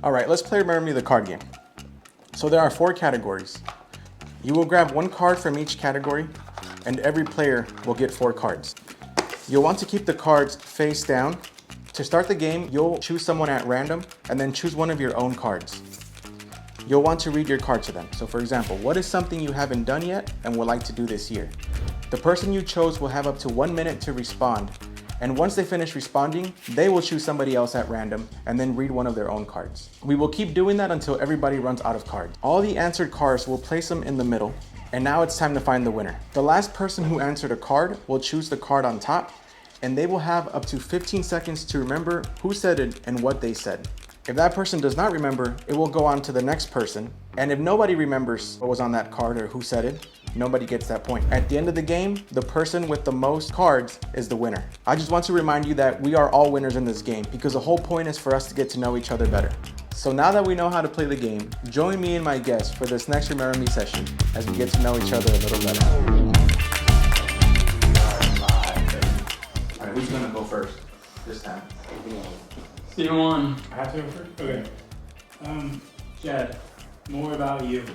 All right, let's play Remember Me the card game. So there are 4 categories. You will grab 1 card from each category, and every player will get 4 cards. You'll want to keep the cards face down. To start the game, you'll choose someone at random, and then choose one of your own cards. You'll want to read your card to them. So for example, what is something you haven't done yet and would like to do this year? The person you chose will have up to 1 minute to respond. And once they finish responding, they will choose somebody else at random and then read one of their own cards. We will keep doing that until everybody runs out of cards. All the answered cards, will place them in the middle. And now it's time to find the winner. The last person who answered a card will choose the card on top, and they will have up to 15 seconds to remember who said it and what they said. If that person does not remember, it will go on to the next person. And if nobody remembers what was on that card or who said it, nobody gets that point. At the end of the game, the person with the most cards is the winner. I just want to remind you that we are all winners in this game because the whole point is for us to get to know each other better. So now that we know how to play the game, join me and my guests for this next Remember Me session as we get to know each other a little better. All right, who's gonna go first this time? C1. I have to go first? Okay. Jed, more about you.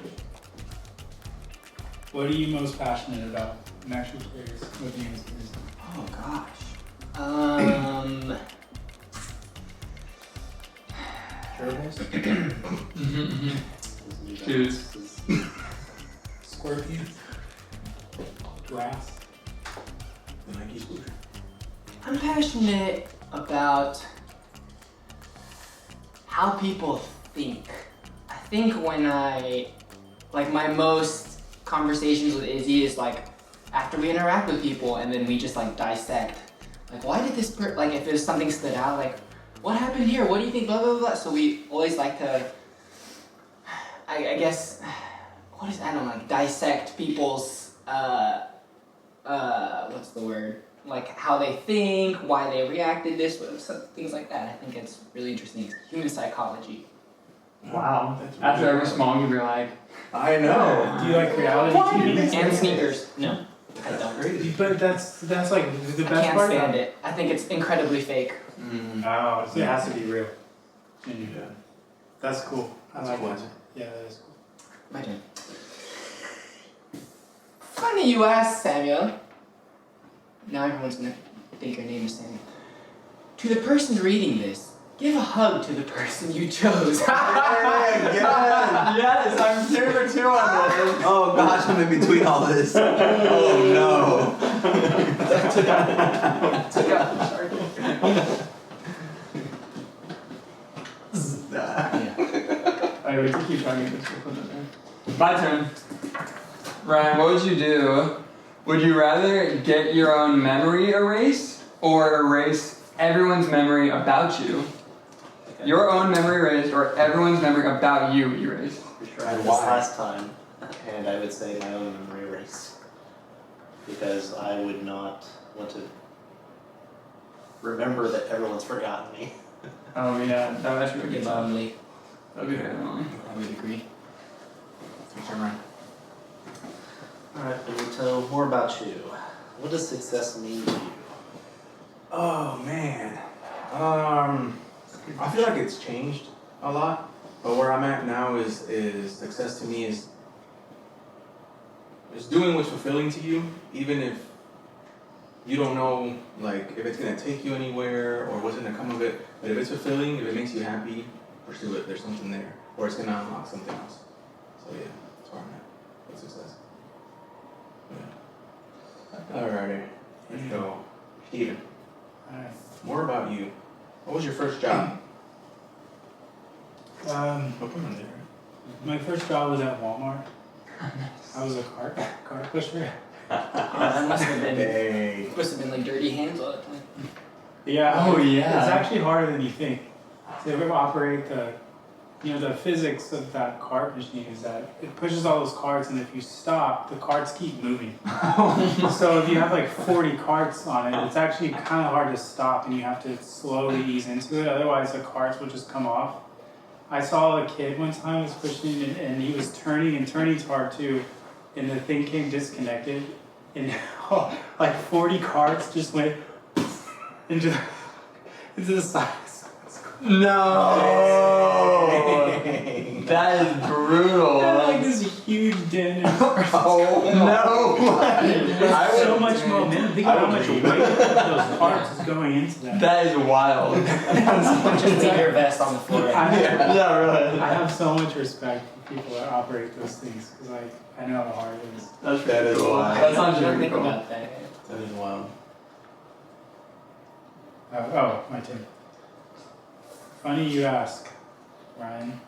What are you most passionate about? I'm actually curious what the answer is. Oh gosh. Shoes. Scorpions? Grass? The Nike scooter. I'm passionate about how people think. I think when my most conversations with Izzy is like after we interact with people and then we just like dissect. Like, why did this like if there's something stood out, like, what happened here? What do you think? Blah, blah, blah. So we always like to, I guess, I don't know, like dissect people's, what's the word? Like how they think, why they reacted this way, things like that. I think it's really interesting. It's human psychology. Wow. After every song, you'd be like, I know. Do you like reality TV? And sneakers. No, I don't. But that's like the best I can't part. stand it. I think it's incredibly fake. Oh, so it has to be real. Yeah. That's cool. I like cool. that. Yeah, that is cool. My turn. Funny you ask, Samuel. Now everyone's gonna think your name is Samuel. To the person reading this, give a hug to the person you chose. yes, I'm 2 for 2 on this. Oh gosh, I'm in between all this. Oh no. That took out the charger. Alright, we can keep talking this. My turn. Ryan, what would you do? Would you rather get your own memory erased or erase everyone's memory about you? Okay. Your own memory erased or everyone's memory about you erased? We tried this last time, and I would say my own memory erased. Because I would not want to remember that everyone's forgotten me. Oh yeah, that would actually be It's lonely. That would be very lonely. I would agree. Alright, Benito, more about you. What does success mean to you? Oh man. I feel like it's changed a lot. But where I'm at now is success to me is doing what's fulfilling to you, even if you don't know like if it's gonna take you anywhere or what's gonna come of it. But if it's fulfilling, if it makes you happy, pursue it. There's something there. Or it's gonna unlock something else. So yeah, that's where I'm at. What's success? Yeah. Alrighty. Let's go. Steven. Alright. More about you. What was your first job? My first job was at Walmart. I was a cart pusher. That must have been Hey. like dirty hands all the time. Yeah. Oh, yeah. It's actually harder than you think. So if you ever operate the physics of that cart machine is that it pushes all those carts, and if you stop, the carts keep moving. So if you have like 40 carts on it, it's actually kind of hard to stop, and you have to slowly ease into it. Otherwise, the carts will just come off. I saw a kid one time was pushing it, and he was turning too hard too, and the thing came disconnected, and like 40 carts just went into the side. No! That is brutal. Like this huge dent. No way. So much momentum. Think about how much weight those parts is going into that. That is wild. Just leave your vest on the floor. Yeah, really. I have so much respect for people that operate those things because like I know how hard it is. That is cool. wild. That sounds I didn't really think cool. about that. That is wild. My turn. Funny you ask, Ryan.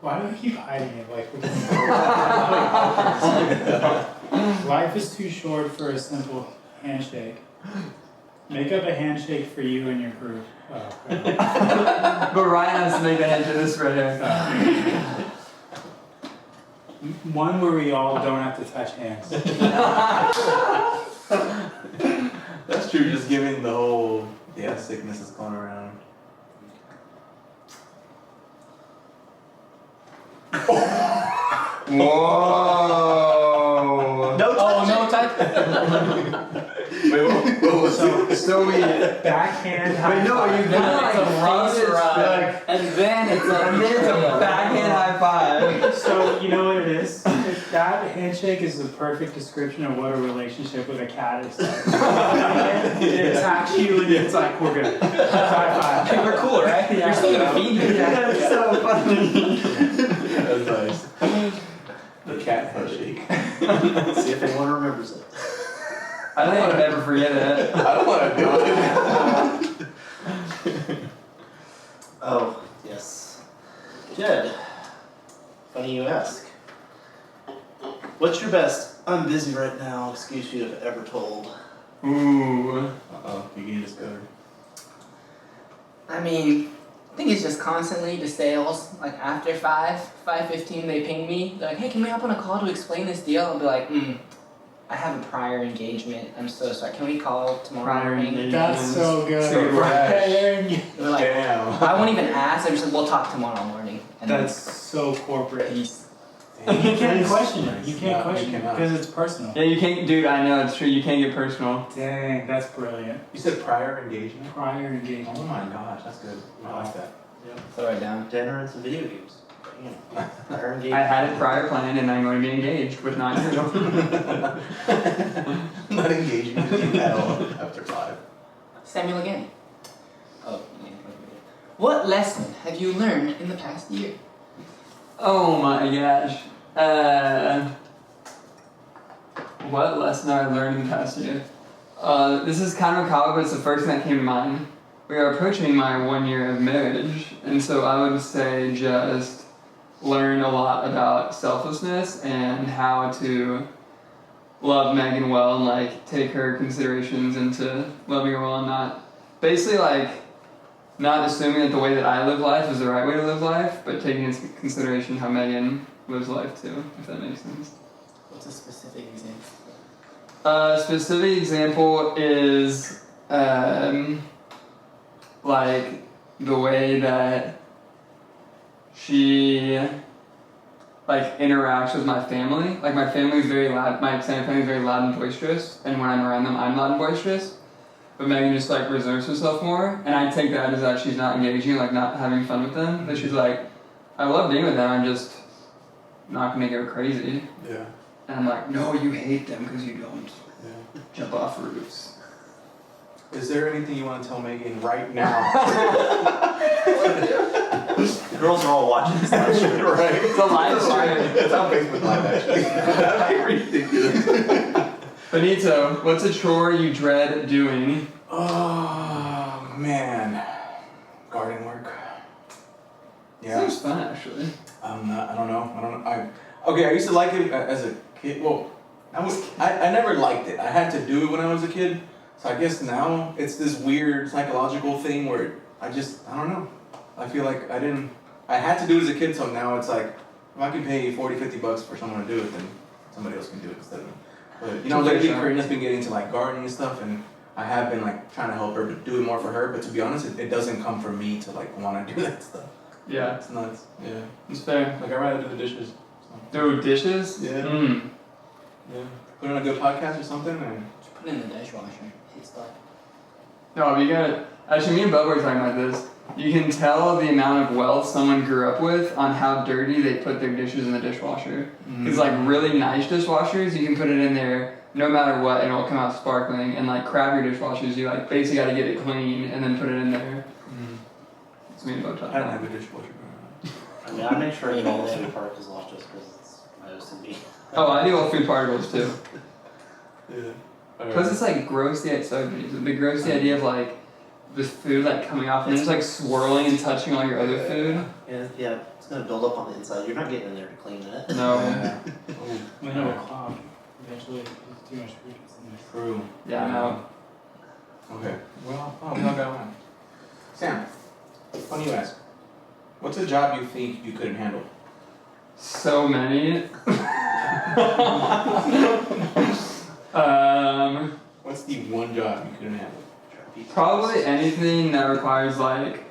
Why do I keep hiding it? Like, life is too short for a simple handshake. Make up a handshake for you and your crew. Oh, God. But Ryan has to make the handshake this right here. One where we all don't have to touch hands. That's true. Just giving the whole sickness is going around. Whoa. No touch. No touch. Wait, what was it? So we. Backhand high Wait, no, five. you Then gotta it's a like rub face it, rub. like, And then it's like. and then it's a backhand high five. So, you know what it is? That handshake is the perfect description of what a relationship with a cat is like. It attacks you and it's like, we're good. High five. We're cool, right? You're still gonna feed me. That's so funny. That's nice. The cat handshake. See if anyone remembers it. I think I'll never forget it. I don't want to do it. Oh, yes. Jed, funny you ask. What's your best "I'm busy right now" excuse you'd have ever told? Ooh. Uh-oh, you getting discovered. I mean, I think it's just constantly the sales. Like after 5:15, they ping me. They're like, "Hey, can we hop on a call to explain this deal?" I'll be like, I have a prior engagement. I'm so sorry. Can we call tomorrow Prior morning?" engagement. That's so good. So Right. They're like, Damn. I won't even ask. I just said, "We'll talk tomorrow morning." And then That's so corporate. peace. You can't question it. You can't No, question you it cannot. because it's personal. Yeah, you can't, dude. I know it's true. You can't get personal. Dang, that's brilliant. You said prior engagement? Prior engagement. Oh my gosh, that's good. I like that. Throw it down. Dinner and some video games. Prior I engagement. had it prior planned, and I'm going to be engaged with 9 years old. Not engaging with you at all after 5. Samuel again. Oh, yeah. What lesson have you learned in the past year? Oh my gosh. What lesson I learned in the past year? This is kind of college, but it's the first thing that came to mind. We are approaching my 1 year of marriage, and so I would say just learn a lot about selflessness and how to love Megan well and like take her considerations into loving her well and not basically like not assuming that the way that I live life is the right way to live life, but taking into consideration how Megan lives life too, if that makes sense. What's a specific example? Specific example is like the way that she like interacts with my family. Like my family is very loud. My extended family is very loud and boisterous, and when I'm around them, I'm loud and boisterous. But Megan just like reserves herself more, and I take that as that she's not engaging, like not having fun with them. But she's like, I love being with them. I'm just not gonna go crazy. Yeah. And I'm like, no, you hate them because you don't Yeah. jump off roofs. Is there anything you want to tell Megan right now? The girls are all watching this live stream. Right. It's a live stream. It's on Facebook Live, actually. That'd be ridiculous. Benito, what's a chore you dread doing? Oh, man. Garden work. Yeah. Seems fun, actually. I don't know. Okay, I used to like it as a kid. Well, I never liked it. I had to do it when I was a kid. So I guess now it's this weird psychological thing where I don't know. I feel like I had to do it as a kid, so now it's like, if I can pay $40-$50 for someone to do it, then somebody else can do it instead of me. But, lately Karina's been getting into like gardening and stuff, and I have been like trying to help her, but do it more for her. But to be honest, it doesn't come from me to like want to do that stuff. Yeah, It's nuts. Yeah. it's fair. Like I'd rather do the dishes. Do dishes? Yeah. Mm. Yeah. Put on a good podcast or something, and Just put it in the dishwasher. It's like, No, we got it. Actually, me and Bubba were talking about this. You can tell the amount of wealth someone grew up with on how dirty they put their dishes in the dishwasher. Because like really nice dishwashers, you can put it in there no matter what and it'll come out sparkling. And like crappy dishwashers, you like basically got to get it clean and then put it in there. It's me and Bo I don't have a dishwasher. I mean, I make sure I eat all the food particles off just because it's my OCD. Oh, I do all food particles too. Yeah. Plus it's like gross the idea of like the food like coming off and just like swirling and touching all your other food. Yeah, it's gonna build up on the inside. You're not getting in there to clean that. No. Yeah. I know a clog. Eventually, it's too much food gets in there. True. Yeah, no. Okay. Well, we all got one. Sam, funny you ask. What's a job you think you couldn't handle? So many. What's the one job you couldn't handle? Probably anything that requires like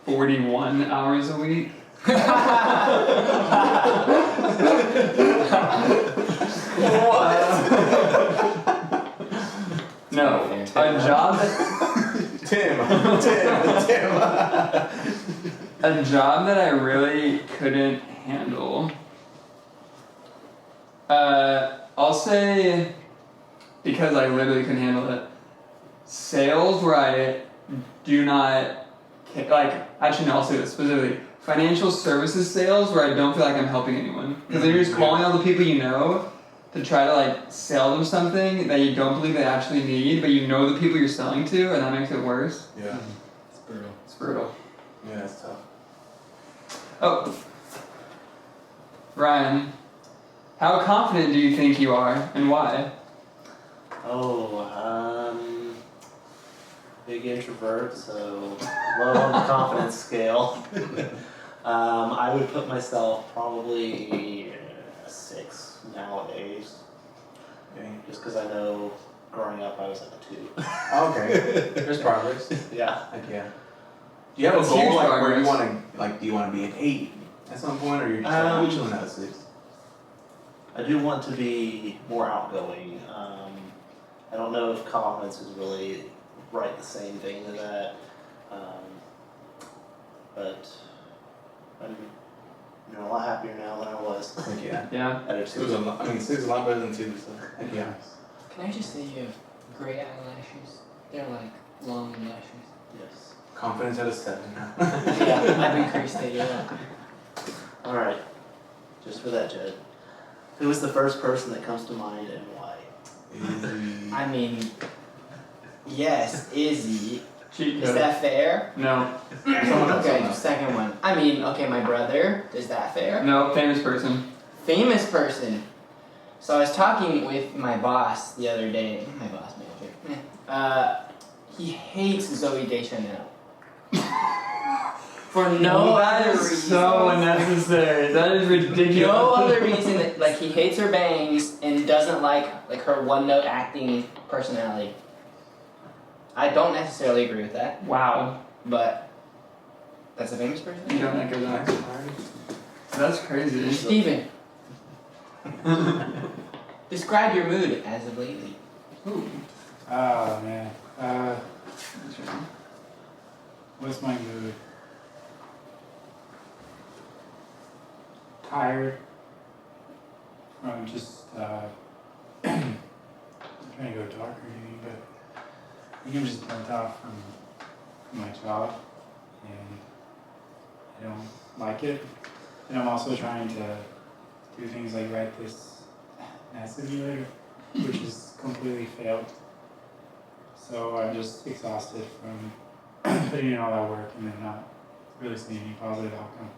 41 hours a week. No, a job that Tim. a job that I really couldn't handle. I'll say, because I literally couldn't handle it, sales where I do not, actually no, I'll say this specifically, financial services sales where I don't feel like I'm helping anyone. Because you're just calling all the people you know to try to like sell them something that you don't believe they actually need, but you know the people you're selling to, and that makes it worse. Yeah. It's brutal. It's brutal. Yeah, that's tough. Oh, Ryan, how confident do you think you are, and why? Big introvert, so low on the confidence scale. I would put myself probably a 6 nowadays, Okay. just because I know growing up I was like a 2. Okay. There's progress. Yeah. Like, yeah. Do you have That's a goal huge like where progress. you want to do you want to be an 8 at some point, or you're just like, chilling at a 6? I do want to be more outgoing. I don't know if confidence is really the same thing to that, but I'm a lot happier now than I was. Like, yeah. Yeah. At a It was 2. a lot, 6 is a lot better than 2, so like, yeah. Can I just say you have gray eyelashes? They're like long eyelashes. Yes. Confidence at a 7 now. Yeah, I've increased it, you're welcome. All right. Just for that, Jed. Who is the first person that comes to mind and why? Easy. I mean, yes, Izzy. Cheat Is code. that fair? No. Someone else, Okay, someone else. second one. I mean, okay, my brother. Is that fair? No, famous person. Famous person. So I was talking with my boss the other day. My boss manager. He hates Zoe Deschanel. For no other That reason. is so unnecessary. That is ridiculous. No other reason that, like, he hates her bangs and doesn't like her one-note acting personality. I don't necessarily agree with that, Wow. but that's a famous person. You don't think of that. That's crazy. Steven. Describe your mood as of lately. Ooh. Oh man. What's my mood? Tired from just I'm trying to go darker maybe, but I think I'm just burnt out from my job and I don't like it. And I'm also trying to do things like write this math simulator, which has completely failed. So I'm just exhausted from putting in all that work and then not really seeing any positive outcome.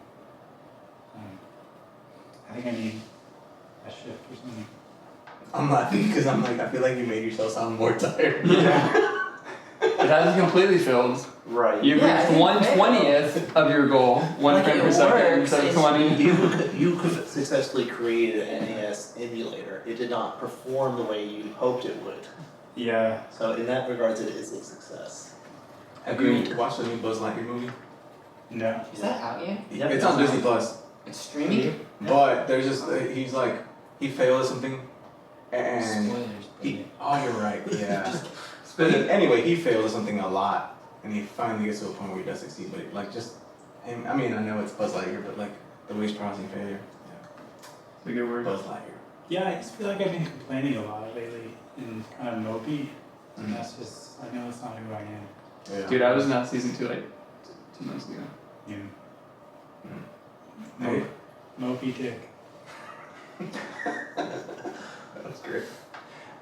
I think I need a shift or something. I'm laughing because I'm like, I feel like you made yourself sound more tired. Yeah. It hasn't completely filled. Right. You've Yeah, reached I 1/20th of your goal. 1 Like, frame it per second works, instead of it's- 20. You could successfully create an NES emulator. It did not perform the way you hoped it would. Yeah. So in that regards, it is a success. Have you watched the new Buzz Lightyear movie? No. Is that out yet? Yeah, It's on Disney Plus. It's streaming? But there's just he's like he failed at something, and Spoilers. he. Oh, you're right. Yeah. Spit it. Anyway, he failed at something a lot, and he finally gets to a point where he does succeed. But like just him, I mean, I know it's Buzz Lightyear, but like the way he's processing failure. It's a good word. Buzz Lightyear. Yeah, I just feel like I've been complaining a lot lately and kind of mopey. And that's just, I know it's not who I am. Yeah. Dude, I was in that season 2 like 2 months ago. Yeah. Hey. Mopey dick. That's great.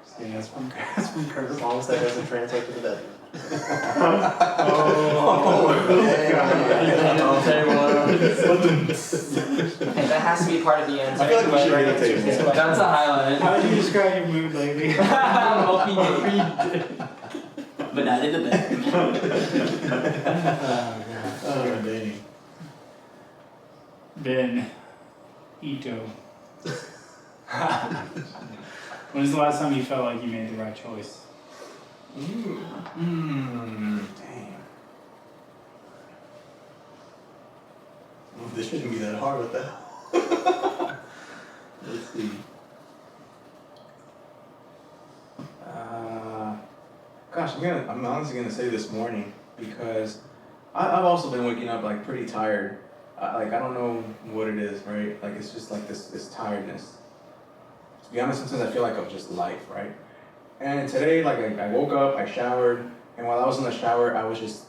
Just kidding, that's from Kurt. As long as that doesn't translate to the bedroom. Hey, that has to be part of the answer. I feel like we should really take Choose it. this That's a highlight. How would you describe your mood lately? But not in the bedroom. Oh, dating. Ben Ito. When was the last time you felt like you made the right choice? Dang. Well, this shouldn't be that hard with that. Let's see. Gosh, I'm honestly gonna say this morning because I've also been waking up like pretty tired. Like I don't know what it is, right? Like it's just like this tiredness. To be honest, sometimes I feel like I'm just life, right? And today, like I woke up, I showered, and while I was in the shower, I was just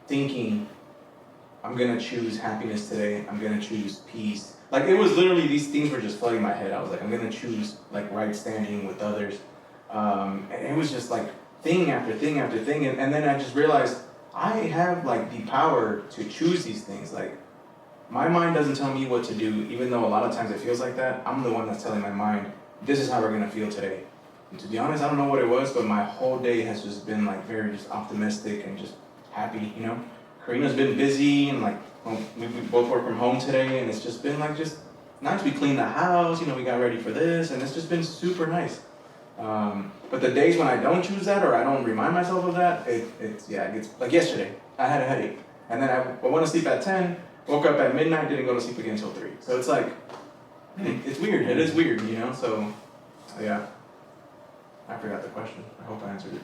thinking, I'm gonna choose happiness today. I'm gonna choose peace. Like it was literally these things were just flooding my head. I was like, I'm gonna choose like right standing with others, and it was just like thing after thing after thing, and then I just realized I have like the power to choose these things. Like my mind doesn't tell me what to do, even though a lot of times it feels like that. I'm the one that's telling my mind, this is how we're gonna feel today. And to be honest, I don't know what it was, but my whole day has just been like very just optimistic and just happy, you know? Karina's been busy and like we both work from home today, and it's just been like just nice. We cleaned the house, you know, we got ready for this, and it's just been super nice. But the days when I don't choose that or I don't remind myself of that, it gets like yesterday. I had a headache, and then I went to sleep at 10, woke up at midnight, didn't go to sleep again until 3. So it's like it's weird. It is weird, you know. So yeah. I forgot the question. I hope I answered it.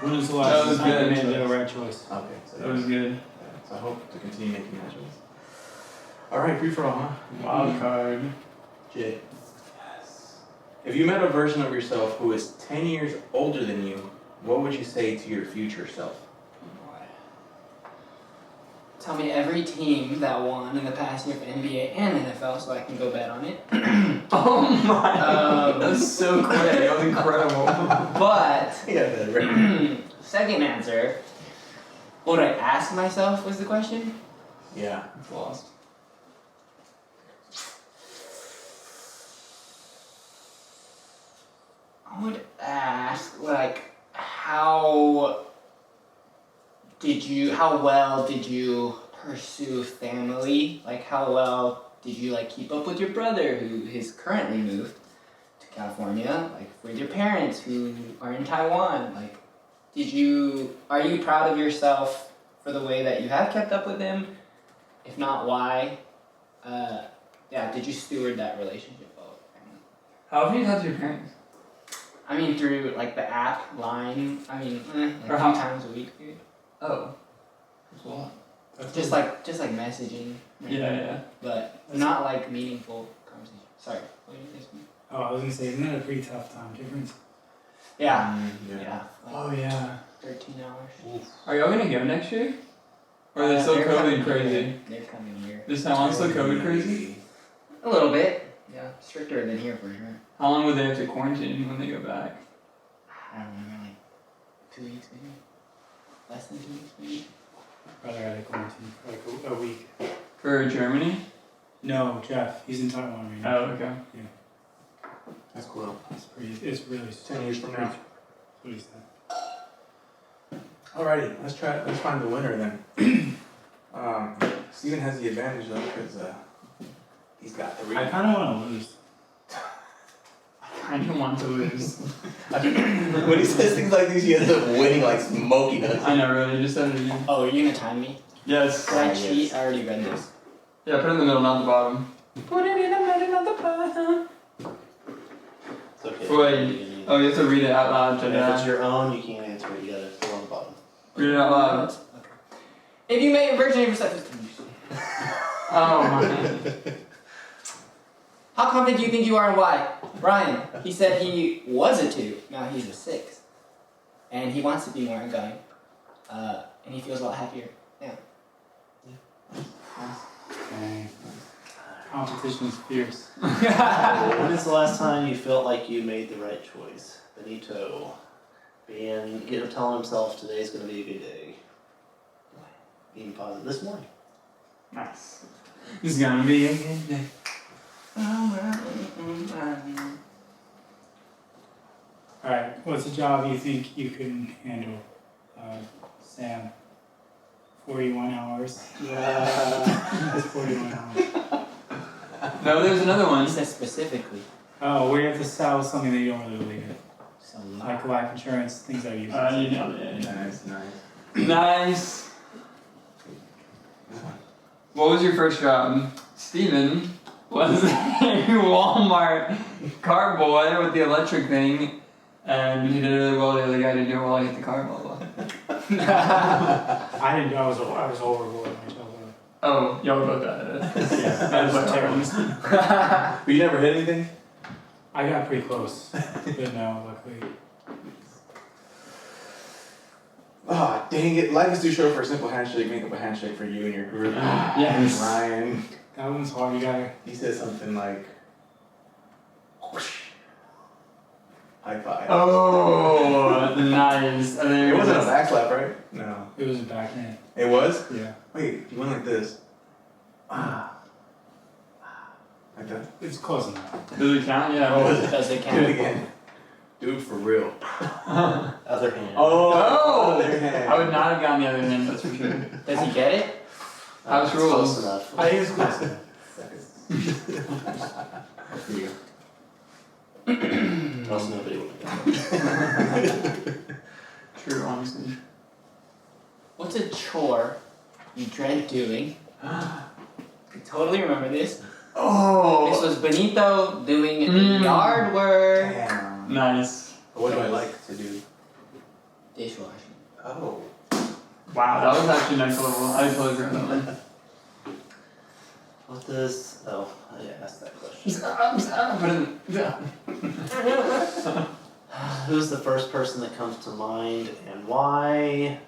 When was the That last was time you good. made the right choice? Okay, so That was good. yeah, so I hope to continue making that choice. All right, free for all, huh? Wild card. Jay. Yes. If you met a version of yourself who is 10 years older than you, what would you say to your future self? Tell me every team that won in the past year for NBA and NFL so I can go bet on it. Oh my! That was so quick. That was incredible. But Yeah, that right. second answer, what would I ask myself was the question? Yeah. It's lost. I would ask like how well did you pursue family? Like how well did you like keep up with your brother who has currently moved to California? Like with your parents who are in Taiwan? Like are you proud of yourself for the way that you have kept up with them? If not, why? Did you steward that relationship well? How have you talked to your parents? I mean, through like the app, line. I mean, like Or 2 how- times a week, dude. Oh. That's a lot. Just like messaging. Yeah. But not like meaningful conversation. Sorry. What did you say? Oh, I was gonna say, isn't that a pretty tough time difference? Yeah. Yeah. Yeah. Like Oh yeah. 13 hours. Are y'all gonna go next year? Or are they still They're COVID coming crazy? here. They're coming here. This Taiwan's still COVID crazy? A little bit. Yeah. Stricter than here for sure. How long would they have to quarantine when they go back? I don't know, like 2 weeks maybe. Less than 2 weeks maybe. Brother had a quarantine for like a week. For Germany? No, Jeff, he's in Taiwan right now. Oh, okay. That's cool. It's really 10 years from now. That's what he said. Alrighty, let's find the winner then. Steven has the advantage though, because he's got 3. I kind of want to lose. I don't want to lose. When he says things like these, he ends up winning like smoking us. I know, really. Just said it again. Oh, are you gonna time me? Yes. Can I yes. cheat? I already read this. Yeah, put it in the middle, not the bottom. Put it in the middle, not the bottom. It's okay. Wait. Oh, you have to read it out loud, And if it's Jedi. your own, you can't answer it. You gotta go on the bottom. Read it out loud. Okay. If you made a virgin of yourself. Oh my. How confident do you think you are and why? Ryan, he said he was a 2, now he's a 6. And he wants to be more outgoing. And he feels a lot happier now. Dang. Competition is fierce. When is the last time you felt like you made the right choice? Benito. Telling himself today's going to be a good day. Being positive this morning. Nice. It's gonna be a good day. Alright, what's a job you think you can handle, Sam? 41 hours. That's 41 hours. No, there's another He one. said specifically. Oh, where you have to sell something that you don't really believe in. So Like life insurance, things that you use. You know it. Nice. Nice. What was your first job? Steven was a Walmart cart boy with the electric thing, and he did really well. The other guy didn't do it well. I hit the car, blah blah. I didn't know I was overboard my childhood. Oh, y'all both got it. Yeah, that was terrible. But you never hit anything? I got pretty close, but no, luckily. Ah, dang it. Life is too short for a simple handshake. Make up a handshake for you and your group. Yes. Ryan, That one's hard, you gotta. he said something like, whoosh. High five. Oh, nice. It wasn't a back slap, right? No. It was a backhand. It was? Yeah. Wait, you went like this. Like that? It's close enough. Does it count? Yeah. Does it Do it count? again. Do it for real. Other hand. Oh! I would not have gotten the other hand, that's for sure. Does he get it? House It's rules. Close enough. I think it's close enough. Here you Else nobody would have. True, honestly. What's a chore you dread doing? I totally remember this. This Oh, was Benito doing the yard go. work. Damn. nice. What do I like to do? Dishwashing. Oh. Wow, that was actually next level. I totally forgot that one. What does... Oh, I asked that question. Who's the first person that comes to mind and why?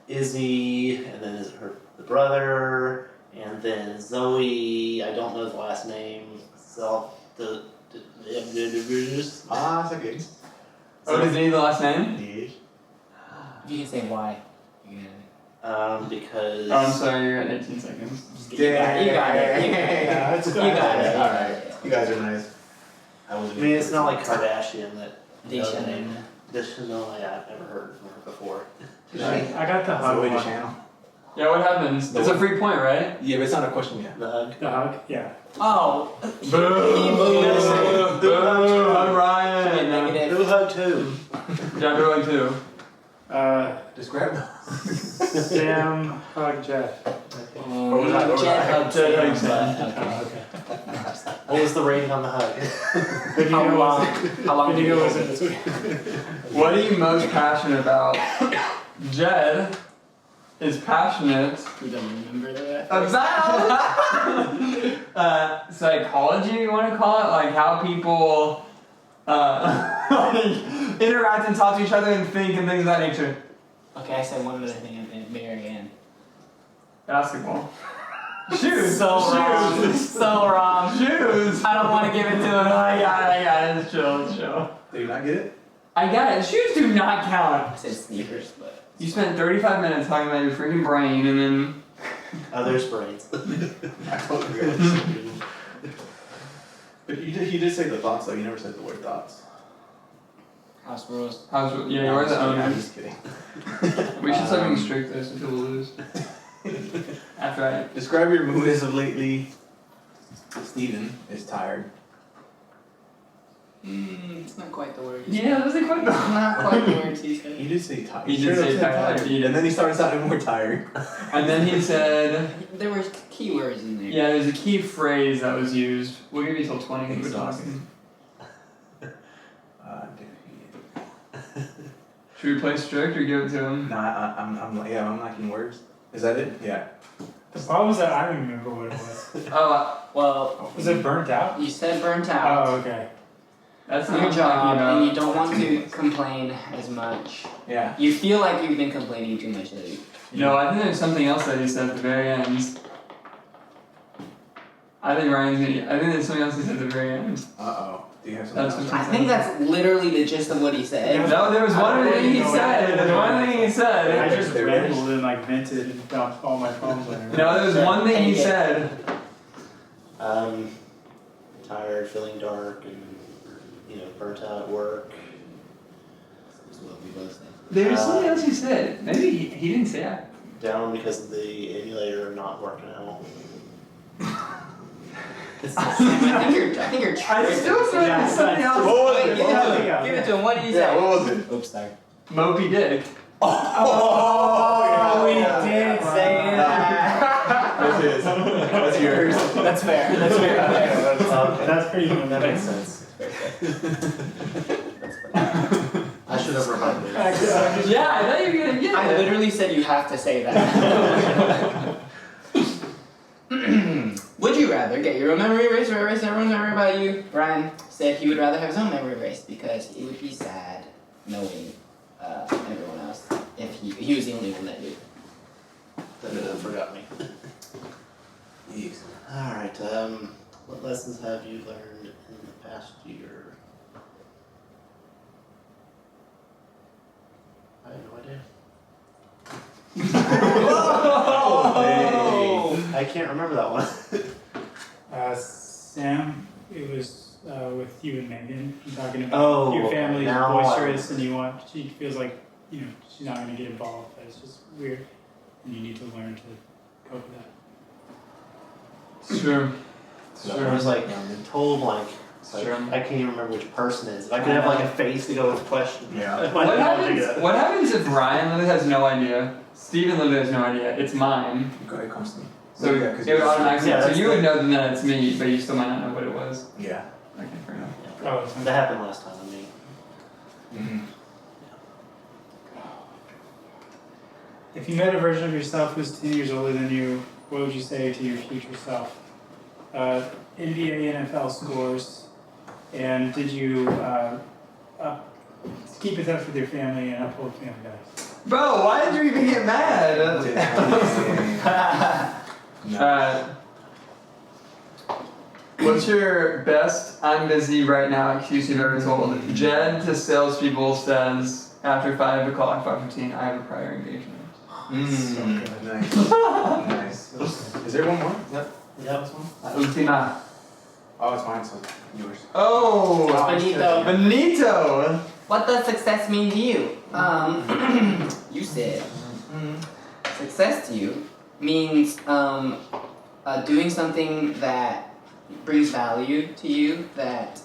Izzy, and then is it the brother, and then Zoe, I don't know his last name, It's okay. Oh, does he need the last name? If you can say why, you can because... Oh, I'm sorry, you're at 18 seconds. just get You got it. Yeah, it's You good. got it. Alright. You guys are nice. I mean, it's not like Kardashian that... Deschanel. Deschanel, yeah, I've never heard of her before. I got the hug Zoe one. Channel. Yeah, what happens? It's a free point, right? Yeah, but it's not a question yet. The hug. The hug? Yeah. Oh. Boo! Boo! Negative. Ryan! Who hug too? Yeah, we're like two. Describe them. Sam, hug, Jeff. Or was I- or was Jet I- hugged Jet Sam, hugged Sam. but okay. Oh, okay. What was the rating on the hug? Benito How long? was How long did you Benito go? was in between. What are you most passionate about? Jed is passionate You don't remember that? about psychology, you want to call it? Like how people like, interact and talk to each other and think and things of that nature. Okay, I said one other thing at the very end. Basketball. Shoes. So wrong. Shoes. So wrong. Shoes. I don't want to give it to him. I got it. It's chill. Did you not get it? I got it. Shoes do not count. I said sneakers, but. You spent 35 minutes talking about your freaking brain and then... There's brains. I totally forgot. But you did say the thoughts though. You never said the word thoughts. House rules. Yeah, you're the I'm owner. just kidding. We should start being strict though so people lose. After I... Describe your mood as of lately. Steven is tired. It's not quite the word. Yeah, that's like quite Not quite the words he said. He did say tired. He did Straight up say said tired. He did. And then he started sounding more tired. And then he said... There were keywords in there. Yeah, there's a key phrase that was used. We'll give you till 20 because we're Exhausted. talking. Defeated. Should we play strict or give it to him? Nah, I'm lacking words. Is that it? Yeah. The problem is that I don't remember what it was. Oh, Well, Was it burnt out? you said burnt out. Oh, okay. that's Your not job, talking and you about. don't want to complain as much. Yeah. You feel like you've been complaining too much lately. No, I think there's something else that he said at the very end. I think there's something else he said at the very end. Uh-oh. Do you have something That's else? what I think that's literally the gist of what he said. No, there was one thing he said. There's one thing he I said. just There it is. rambled and like vented and dumped all my problems on everyone. No, there was one thing he Take it. said. Tired, feeling dark, and burnt out at work. That's what we both said. There was something else he said. Maybe he didn't say that. Down because of the emulator not working out. I think you're I tripping. still feel like there's something else. What was Wait, it? give What it was to it? him. Give it to him. What did he say? Yeah, what was it? Oops, sorry. Moby Dick. Oh, we did say that. That's his. That's yours. That's fair. That's fair. That's pretty good. That makes sense. I should have remembered. Yeah, I thought you were gonna get I it. literally said you have to say that. Would you rather get your own memory erased or erase everyone's memory about you? Ryan said he would rather have his own memory erased because he would be sad knowing everyone else if he was the only one that knew. That forgot me. Yes. Alright, what lessons have you learned in the past year? I have no idea. I can't remember that one. Sam, it was with you and Megan. You're talking about Oh, your okay. family's Now boisterous and she feels like, she's not going to get involved. But it's just weird. And you need to learn to cope with that. It's true. There was like total blank. It's like, Sure. I can't even remember which person it is. If I could have like a face to go with the question. Yeah. I might What not think of happens? that. What happens if Ryan literally has no idea? Steven literally has no idea. It's mine. It comes to me. So Yeah, it 'cause would you- automatically. Yeah, so that's you would know that it's me, but you still might not know what it was. Yeah. Okay, fair enough. Oh, it's That happened last time. I mean, Mm-hmm. If you met a version of yourself who's 10 years older than you, what would you say to your future self? NBA, NFL scores, and did you keep in touch with your family and uphold family values? Bro, why did you even get mad? Alright. What's your best I'm busy right now excuse you've ever told? Jed to salespeople says after 5 o'clock, 5:15, I have a prior engagement. Nice. Nice. Is there one more? Is that this one? Ultima. Oh, it's mine, so yours. Oh! Benito. Benito! What does success mean to you? You said success to you means doing something that brings value to you, that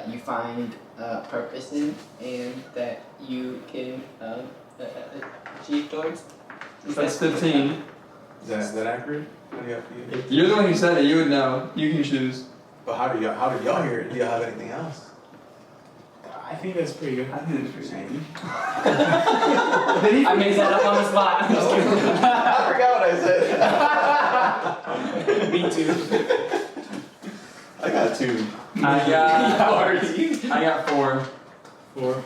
you find purpose in, and that you can achieve towards. That's 15. Is that accurate? What do you have for you? You're the one who said it, you would know. You can choose. But how did y'all hear it? Do y'all have anything else? I think that's pretty good. I think it's pretty good. I made that up on the spot. I'm just kidding. I forgot what I said. Me too. I got 2. I got 4. 4.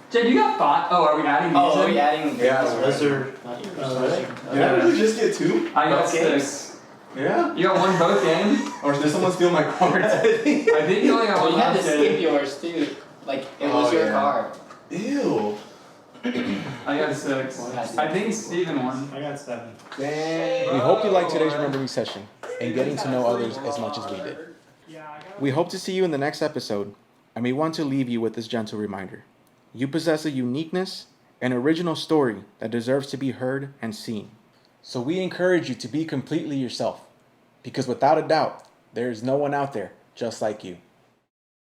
Jed, you got 5? Oh, are we adding these Oh, in? we adding? Yeah, that's those right. are not yours. Oh, are they? Yeah, did you just get 2? I got Both games? 6. Yeah? You got 1 both games? Or did someone steal my cards? I think you only got Well, 1 you had to last skip game. yours too. Like it Oh, was your yeah. card. Ew. I got 6. I think Steven won. I got 7. Dang. We hope you liked today's remembering session and getting to know others as much as we did. We hope to see you in the next episode, and we want to leave you with this gentle reminder. You possess a uniqueness, an original story that deserves to be heard and seen. So we encourage you to be completely yourself, because without a doubt, there is no one out there just like you.